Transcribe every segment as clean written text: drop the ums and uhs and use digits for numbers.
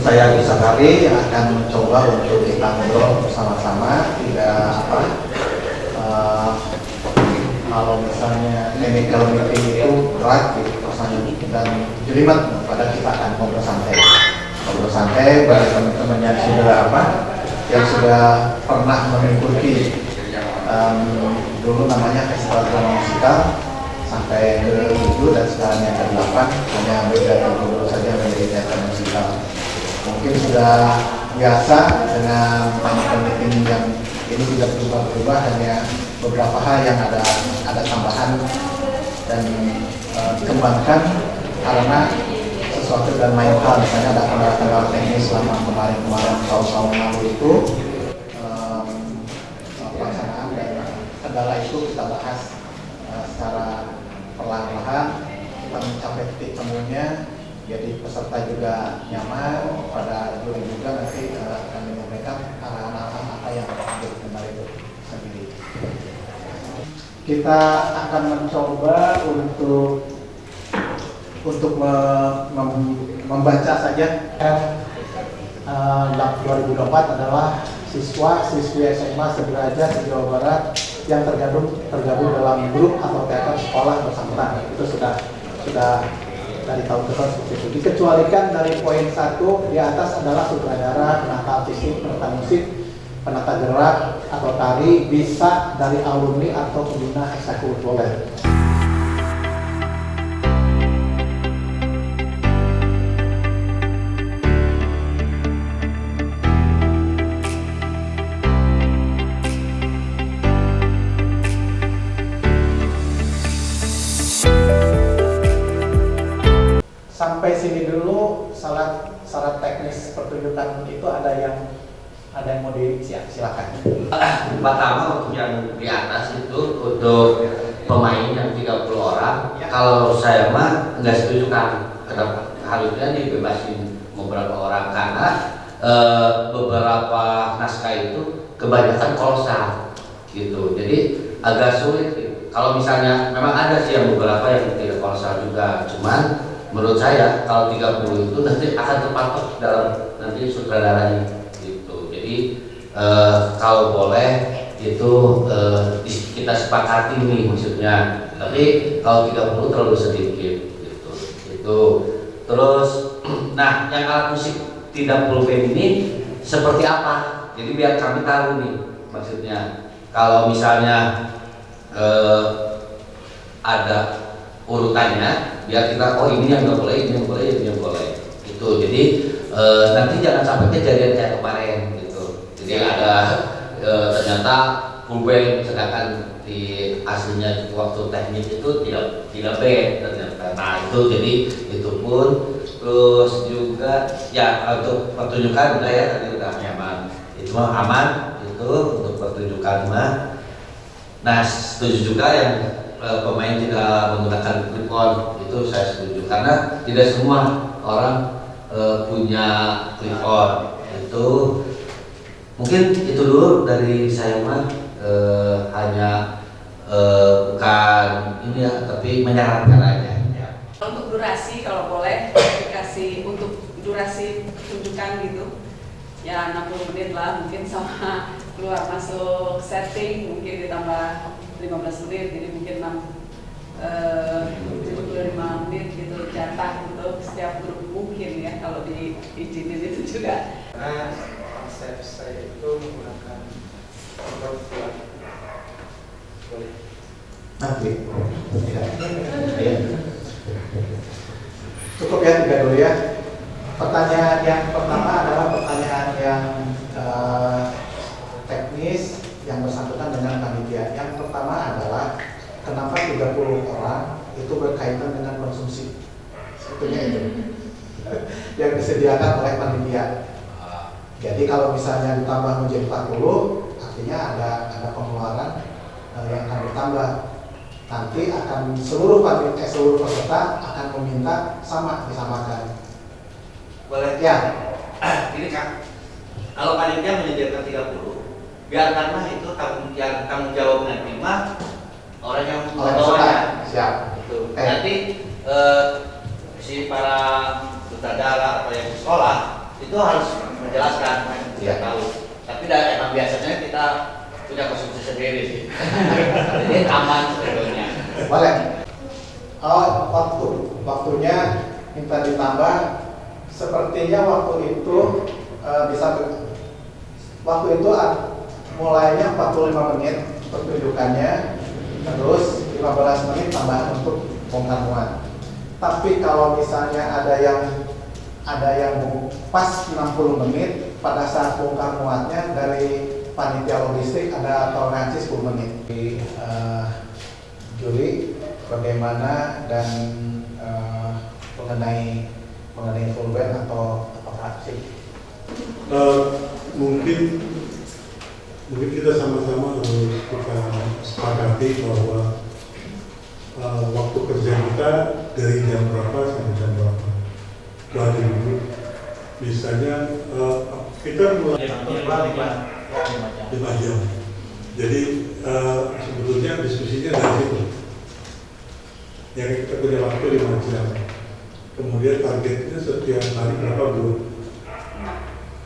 saya Gisakari yang akan mencoba untuk kita ngobrol bersama-sama. Tidak kalau misalnya chemical meeting itu berat gitu perasaan dan jelimet, pada kita akan ngobrol santai bagi teman-teman yang sudah pernah mengikuti dulu namanya festival drama musikal sampai ke-7 dan sekarang yang ke-8, hanya beda dulu saja menjadi teater musikal. Mungkin sudah biasa dengan meeting yang ini tidak berubah-ubah, hanya beberapa hal yang ada tambahan dan dikembangkan karena sesuatu dan lain hal. Misalnya ada kendala-kendala teknis selama kemarin tahun-tahun lalu itu pelaksanaan, dan kendala itu kita bahas secara perlahan-lahan, kita mencapai titik temunya, jadi peserta juga nyaman, pada juri juga nanti akan menyampaikan arahan-arahan apa yang menjadi kendala itu sendiri. Kita akan mencoba untuk membaca saja. 2024 adalah siswi SMA sederajat se-Jawa Barat yang tergabung dalam grup atau teater sekolah bersangkutan. Itu sudah dari tahun ke tahun seperti itu. Dikecualikan dari poin 1 di atas adalah sutradara, penata artistik, penata musik, penata gerak atau tari, bisa dari alumni atau pembina ekstrakurikuler. Sampai sini dulu syarat teknis pertunjukan itu ada yang mau silakan. Pertama untuk yang di atas itu untuk pemain yang 30 orang. Ya. Kalau saya mah nggak setuju kan, kenapa harusnya dibebasin beberapa orang karena beberapa naskah itu kebanyakan kolosal gitu. Jadi agak sulit gitu. Kalau misalnya memang ada sih yang beberapa yang tidak kolosal juga, cuman menurut saya kalau 30 itu nanti akan terpatok dalam nanti sutradaranya gitu. Jadi kalau boleh itu kita sepakati nih maksudnya. Tapi kalau 30 terlalu sedikit gitu. Itu terus nah yang alat musik 30 band ini seperti apa? Jadi biar kami tahu nih maksudnya. Kalau misalnya ada urutannya, biar kita ini yang nggak boleh, ini yang boleh, ini yang boleh. Itu jadi nanti jangan sampai kejadian kayak kemarin gitu. Jadi ada ternyata full band, sedangkan di aslinya waktu teknik itu tidak band ternyata. Nah itu jadi itu pun terus juga ya untuk pertunjukan udah ya tadi udah nyaman. Itu mah aman itu untuk pertunjukan mah. Nah setuju juga yang pemain tidak menggunakan clip-on, itu saya setuju karena tidak semua orang punya clip-on. Itu mungkin itu dulu dari saya mah, hanya bukan ini ya, tapi menyarankan aja ya. Untuk durasi kalau boleh dikasih untuk durasi pertunjukan gitu ya 60 menit lah mungkin, sama keluar masuk setting mungkin ditambah 15 menit, jadi mungkin 75 menit gitu jatah untuk setiap grup mungkin ya kalau diizinin itu juga. Karena konsep saya itu menggunakan grup buat boleh. Nanti ya. Cukup ya 3 dulu ya. Pertanyaan yang pertama adalah pertanyaan yang teknis yang bersangkutan dengan panitia. Yang pertama adalah kenapa 30 orang itu berkaitan dengan konsumsi? Sebetulnya itu yang disediakan oleh panitia. Jadi kalau misalnya ditambah menjadi 40, artinya ada pengeluaran yang akan bertambah. Nanti akan seluruh peserta akan meminta disamakan. Boleh ya. Ini Kak, kalau panitia menyediakan 30, biarkanlah itu tanggung jawab nanti mah orang yang membawanya. Siap. Nanti si para sutradara atau yang di sekolah itu harus menjelaskan Iya. tahu. Tapi emang biasanya kita punya konsumsi sendiri sih. Jadi aman sebetulnya. Boleh. Waktunya minta ditambah. Sepertinya waktu itu waktu itu mulainya 45 menit pertunjukannya, terus 15 menit tambahan untuk bongkar muat. Tapi kalau misalnya ada yang pas 60 menit, pada saat bongkar muatnya dari panitia logistik ada toleransi 10 menit. Juli bagaimana dan mengenai full band atau apakah sih? Mungkin kita sama-sama kita sepakati bahwa waktu kerja kita dari jam berapa sampai jam berapa. Dari dulu, misalnya kita mulai 5 jam. Jadi sebetulnya diskusinya dari situ. Yang kita punya waktu 5 jam. Kemudian targetnya setiap hari berapa dulu?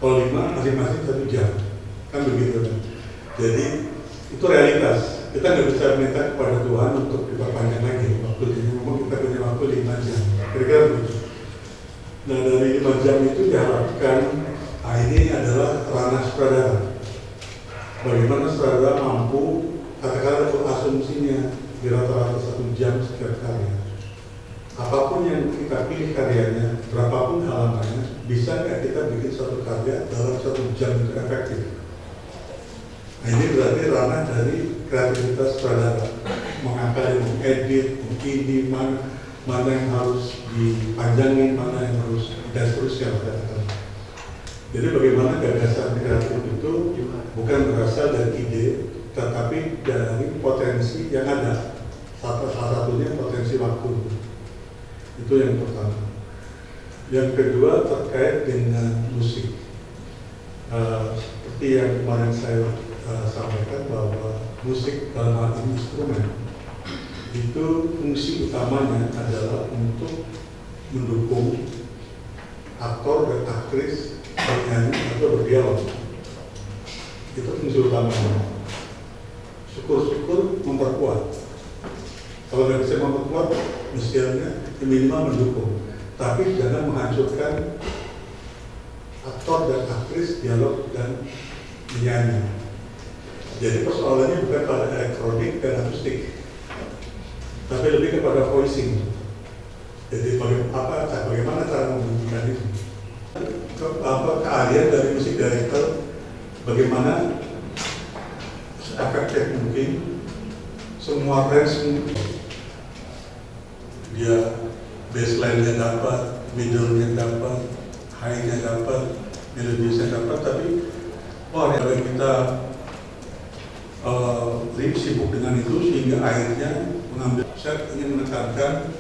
Kalau 5 masing-masing 1 jam, kan begitu kan? Jadi itu realitas. Kita nggak bisa minta kepada Tuhan untuk diperpanjang lagi waktunya. Memang kita punya waktu 5 jam. Kira-kira begitu. Nah dari 5 jam itu diharapkan, ini adalah ranah sutradara. Bagaimana sutradara mampu, katakanlah asumsinya di rata-rata 1 jam setiap karya. Apapun yang kita pilih karyanya, berapapun halamannya, bisa nggak kita bikin satu karya dalam 1 jam itu efektif? Nah, ini berarti ranah dari kreativitas sutradara, mengangkat, mengedit, ini mana yang harus dipanjangin, mana yang harus, dan seterusnya. Jadi bagaimana gagasan kreatif itu bukan berasal dari ide, tetapi dari potensi yang ada. Salah satunya potensi waktu. Itu yang pertama. Yang kedua terkait dengan musik. Seperti yang kemarin saya sampaikan bahwa musik dalam hal ini instrumen itu fungsi utamanya adalah untuk mendukung aktor dan aktris bernyanyi atau berdialog. Itu fungsi utamanya. Syukur-syukur memperkuat. Kalau nggak bisa memperkuat, mestinya minimal mendukung. Tapi jangan menghancurkan aktor dan aktris dialog dan menyanyi. Jadi persoalannya bukan pada elektronik dan akustik, tapi lebih kepada voicing. Jadi bagaimana cara membunyikan itu? Keahlian dari musik director, bagaimana efektif mungkin semua range dia baseline-nya dapat, middle-nya dapat, high-nya dapat, melodiusnya dapat, tapi kalau kita sibuk dengan itu sehingga akhirnya mengambil. Saya ingin menekankan,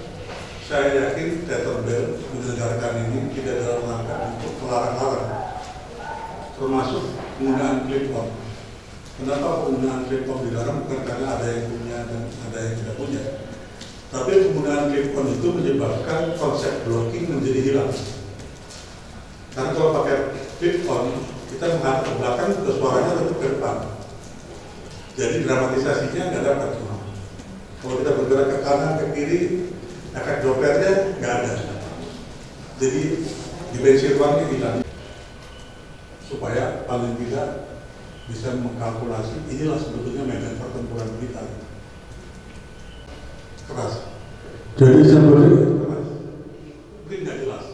saya yakin Theater Bell menyelenggarakan ini tidak dalam rangka untuk melarang-larang, termasuk penggunaan clip-on. Kenapa penggunaan clip-on dilarang? Bukan karena ada yang punya dan ada yang tidak punya, tapi penggunaan clip-on itu menyebabkan konsep blocking menjadi hilang. Karena kalau pakai clip-on, kita menghadap ke belakang, ke suaranya tetap ke depan. Jadi dramatisasinya nggak dapat. Kalau kita bergerak ke kanan, ke kiri, efek dopplernya nggak ada. Jadi dimensi ruangnya hilang. Supaya paling tidak bisa mengkalkulasi, inilah sebetulnya medan pertempuran kita. Keras. Jadi sebetulnya keras. Mungkin nggak jelas.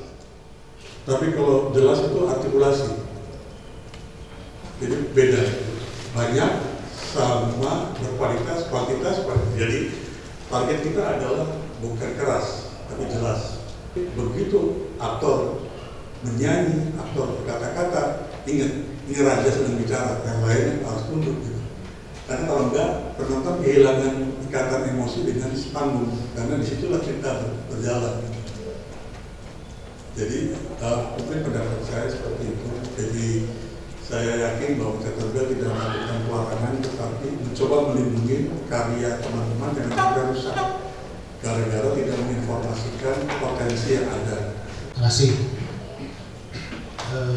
Tapi kalau jelas itu artikulasi. Jadi beda. Banyak sama berkualitas, kuantitas. Jadi target kita adalah bukan keras, tapi jelas. Begitu aktor menyanyi, aktor berkata-kata, ingat, ini raja sedang bicara, yang lainnya harus tunduk gitu. Karena kalau enggak, penonton kehilangan ikatan emosi dengan panggung, karena disitulah cerita berjalan. Jadi, mungkin pendapat saya seperti itu. Jadi, saya yakin bahwa Theater Bell tidak melakukan pelarangan, tetapi mencoba melindungi karya teman-teman yang tidak rusak, gara-gara tidak menginformasikan potensi yang ada. Terima kasih.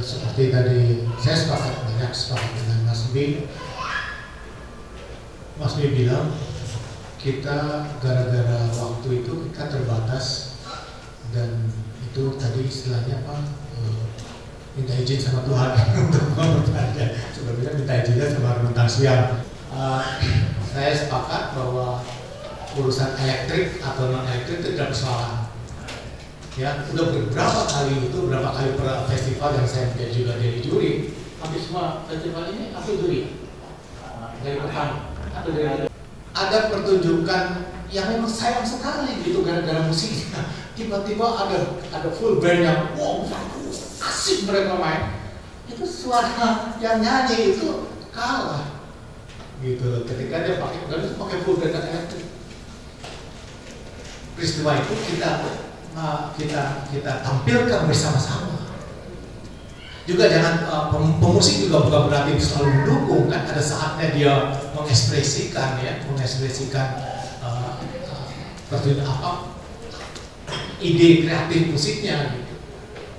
seperti tadi saya banyak sepakat dengan Mas B. Mas B bilang kita gara-gara waktu itu kita terbatas, dan itu tadi istilahnya apa, minta izin sama Tuhan untuk bertanya. Sebelumnya minta izinnya sama rentang siang. Saya sepakat bahwa urusan elektrik atau non elektrik itu tidak persoalan. Ya, udah berapa kali festival yang saya menjadi juga dari juri, hampir semua festival ini aku juri dari pertama atau dari ada pertunjukan yang memang sayang sekali gitu gara-gara musiknya. Tiba-tiba ada full band yang wow asik mereka main, itu suara yang nyanyi itu kalah gitu ketika dia pakai full band elektrik. Peristiwa itu kita tampilkan bersama-sama. Juga jangan pemusik juga bukan berarti selalu mendukung, kan ada saatnya dia mengekspresikan ide kreatif musiknya gitu.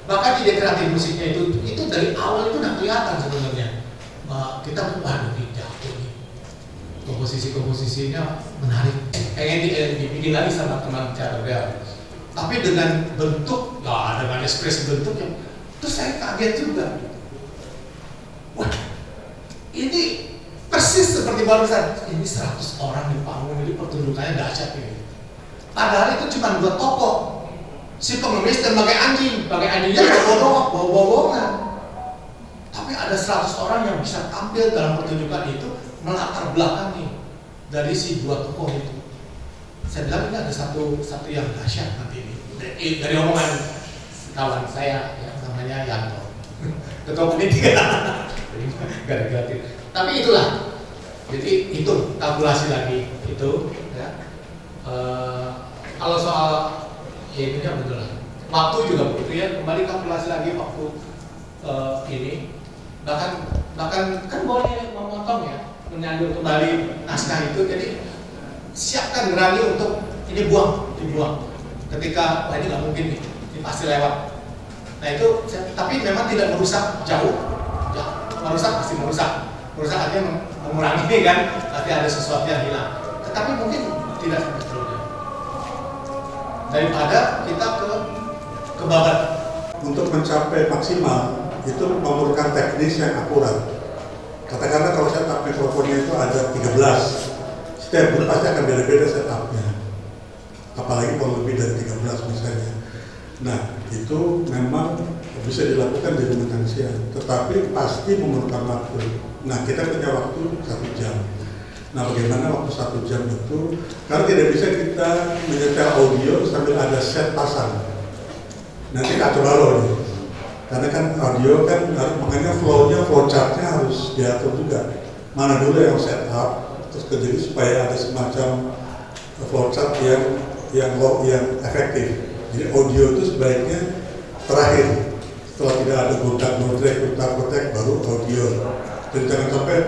Bahkan ide kreatif musiknya itu dari awal itu udah kelihatan sebenarnya. Kita waduh ini komposisinya menarik, pengen dibikin lagi sama teman teater. Tapi dengan bentuk, dengan ekspresi bentuk yang, terus saya kaget juga. Wah, ini persis seperti barusan. Ini 100 orang di panggung, ini pertunjukannya dahsyat ini. Padahal itu cuma 2 tokoh. Si pengemis dan pakai anjingnya bawa-bawa. Tapi ada 100 orang yang bisa tampil dalam pertunjukan itu melatar belakangi dari si 2 tokoh itu. Saya bilang ini ada satu yang dahsyat nanti ini. Dari omongan kawan saya yang namanya Yanto, ketua panitia. Tapi itulah. Jadi itu kalkulasi lagi itu. Ya. Kalau soal ini ya betul lah. Waktu juga begitu ya. Kembali kalkulasi lagi waktu ini. Bahkan kan boleh memotong ya, menyandur kembali naskah itu. Jadi siapkan berani untuk dibuang. Ketika ini nggak mungkin nih, ini pasti lewat. Nah itu, tapi memang tidak merusak jauh. Pasti merusak artinya mengurangi kan, pasti ada sesuatu yang hilang. Tetapi mungkin tidak sampai seterusnya. Daripada kita ke babat. Untuk mencapai maksimal itu memerlukan teknis yang akurat. Katakanlah kalau setup mikrofonnya itu ada 13, setiap grup pasti akan beda-beda setupnya. Apalagi kalau lebih dari 13 misalnya. Nah, itu memang bisa dilakukan di rumah siang, tetapi pasti memerlukan waktu. Nah, kita punya waktu 1 jam. Nah, bagaimana waktu 1 jam itu? Karena tidak bisa kita menyetel audio sambil ada set pasang. Nanti kacau balau nih. Karena kan audio kan, makanya flow chartnya harus diatur juga. Mana dulu yang set up, terus jadi supaya ada semacam flow chart yang efektif. Jadi audio itu sebaiknya terakhir, setelah tidak ada gontak-gontek baru audio. Jadi jangan sampai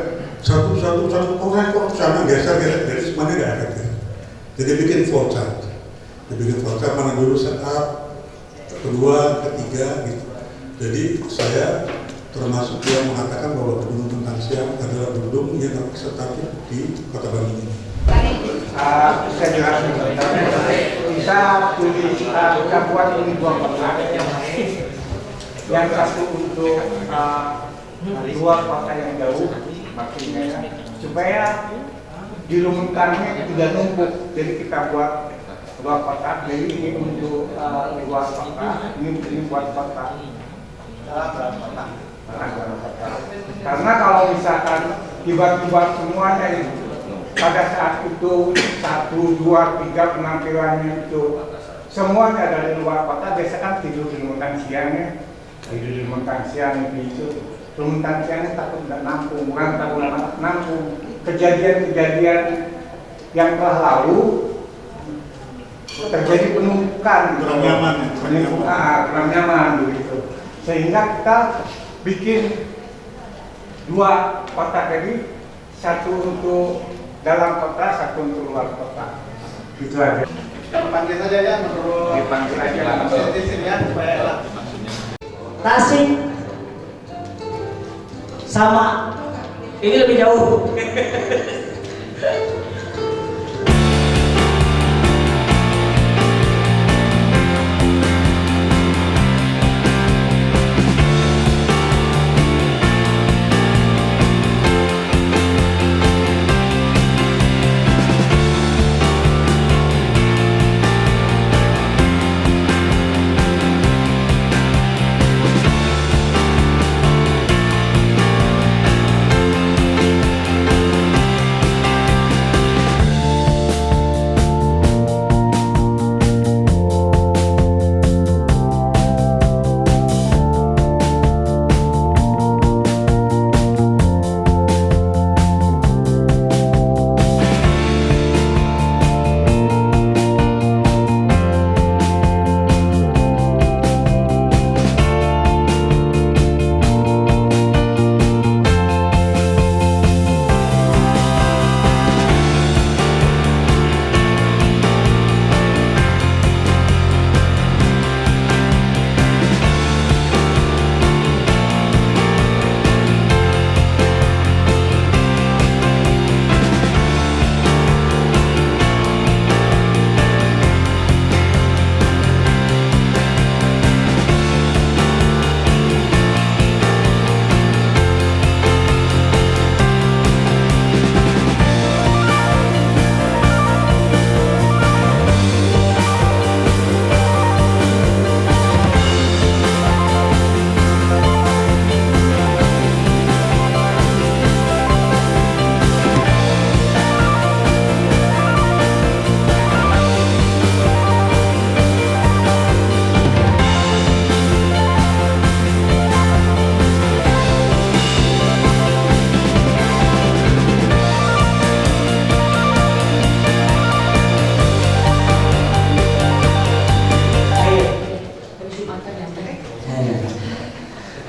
satu korek sana geser, jadi semuanya nggak efektif. Jadi bikin flow chart, mana dulu setup, kedua, ketiga gitu. Jadi saya termasuk yang mengatakan bahwa Gedung Bentang Siang adalah gedung yang representatif di Kota Bandung ini. Saya jelaskan kita buat ini 2 kota. Yang satu untuk 2 kota yang jauh, maksudnya supaya dilumutkannya tidak numpuk. Jadi kita buat 2 kota. Jadi ini untuk 2 kota, ini buat kota. Karena kalau misalkan tiba-tiba semuanya itu pada saat itu 1, 2, 3 penampilannya itu semuanya dari luar kota, biasa kan tidur di Lumentang Siangnya, itu Lumentang Siangnya takut nggak nampung, orang takut nampung kejadian-kejadian yang telah lalu terjadi penumpukan, kurang nyaman begitu. Sehingga kita bikin 2 kota tadi, 1 untuk dalam kota, 1 untuk luar kota. Itu aja. Panggil saja ya menurut Dipanggil aja. di sini ya supaya Tasik sama. Ini lebih jauh.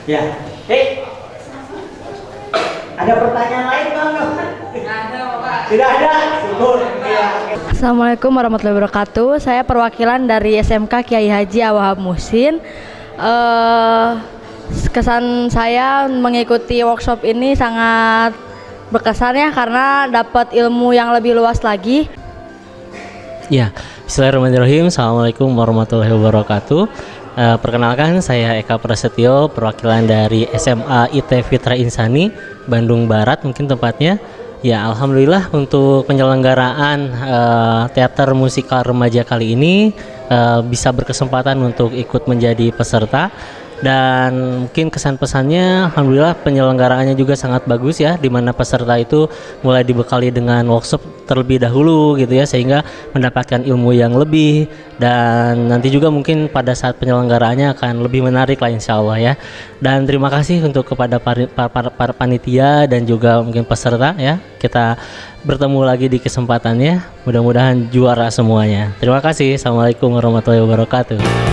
Ya, ada pertanyaan lain Bang? Tidak ada, syukur. Ya. Assalamualaikum warahmatullahi wabarakatuh. Saya perwakilan dari SMK Kiai Haji Awahab Muhsin. Kesan saya mengikuti workshop ini sangat berkesan ya, karena dapat ilmu yang lebih luas lagi. Ya, bismillahirrahmanirrahim. Assalamualaikum warahmatullahi wabarakatuh. Perkenalkan, saya Eka Prasetyo, perwakilan dari SMA IT Fitra Insani, Bandung Barat mungkin tempatnya. Ya, alhamdulillah untuk penyelenggaraan teater musikal remaja kali ini bisa berkesempatan untuk ikut menjadi peserta. Dan mungkin kesan-pesannya, alhamdulillah penyelenggaraannya juga sangat bagus ya, di mana peserta itu mulai dibekali dengan workshop terlebih dahulu gitu ya, sehingga mendapatkan ilmu yang lebih, dan nanti juga mungkin pada saat penyelenggaraannya akan lebih menarik lah insya Allah ya. Dan terima kasih untuk kepada para panitia dan juga mungkin peserta ya. Kita bertemu lagi di kesempatannya, mudah-mudahan juara semuanya. Terima kasih. Assalamualaikum warahmatullahi wabarakatuh.